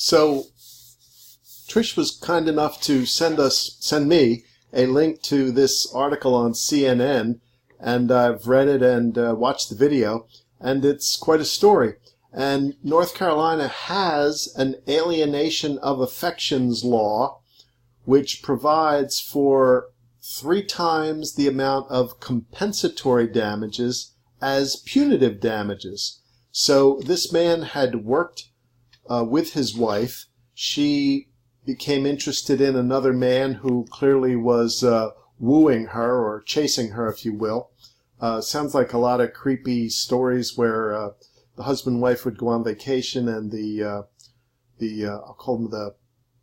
So Trish was kind enough to send me a link to this article on CNN, and I've read it and watched the video, and it's quite a story. And North Carolina has an alienation of affections law, which provides for 3 times the amount of compensatory damages as punitive damages. So this man had worked with his wife. She became interested in another man who clearly was wooing her, or chasing her, if you will. Sounds like a lot of creepy stories where the husband and wife would go on vacation, and I'll call him the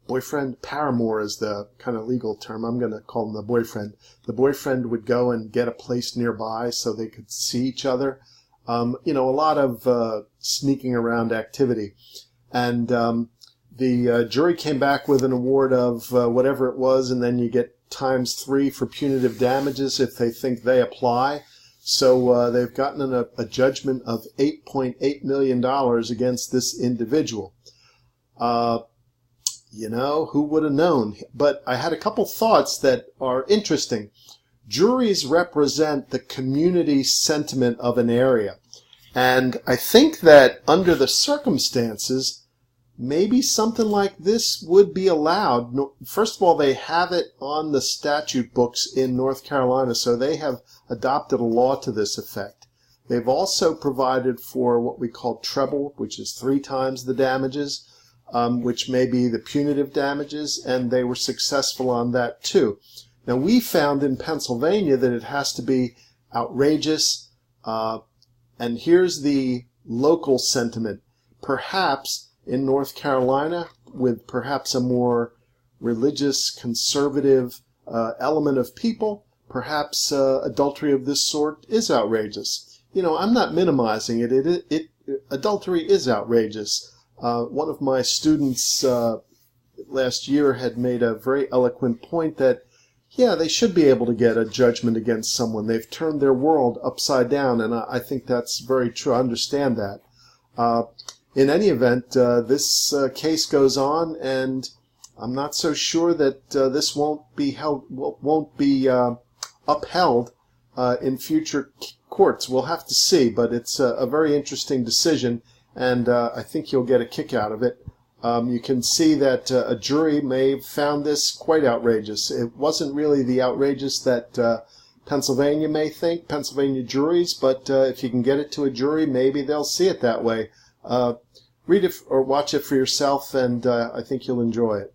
boyfriend. Paramour is the kind of legal term. I'm going to call him the boyfriend. The boyfriend would go and get a place nearby so they could see each other. A lot of sneaking around activity. And the jury came back with an award of whatever it was, and then you get times 3 for punitive damages if they think they apply. So they've gotten a judgment of $8.8 million against this individual. Who would have known? But I had a couple thoughts that are interesting. Juries represent the community sentiment of an area. And I think that under the circumstances, maybe something like this would be allowed. First of all, they have it on the statute books in North Carolina, so they have adopted a law to this effect. They've also provided for what we call treble, which is 3 times the damages, which may be the punitive damages, and they were successful on that too. Now, we found in Pennsylvania that it has to be outrageous, and here's the local sentiment. Perhaps in North Carolina, with perhaps a more religious, conservative element of people, perhaps adultery of this sort is outrageous. I'm not minimizing it. Adultery is outrageous. One of my students last year had made a very eloquent point that, they should be able to get a judgment against someone. They've turned their world upside down, and I think that's very true. I understand that. In any event, this case goes on, and I'm not so sure that this won't be upheld in future courts. We'll have to see, but it's a very interesting decision, and I think you'll get a kick out of it. You can see that a jury may have found this quite outrageous. It wasn't really the outrageous that Pennsylvania may think, Pennsylvania juries, but if you can get it to a jury, maybe they'll see it that way. Read it or watch it for yourself, and I think you'll enjoy it.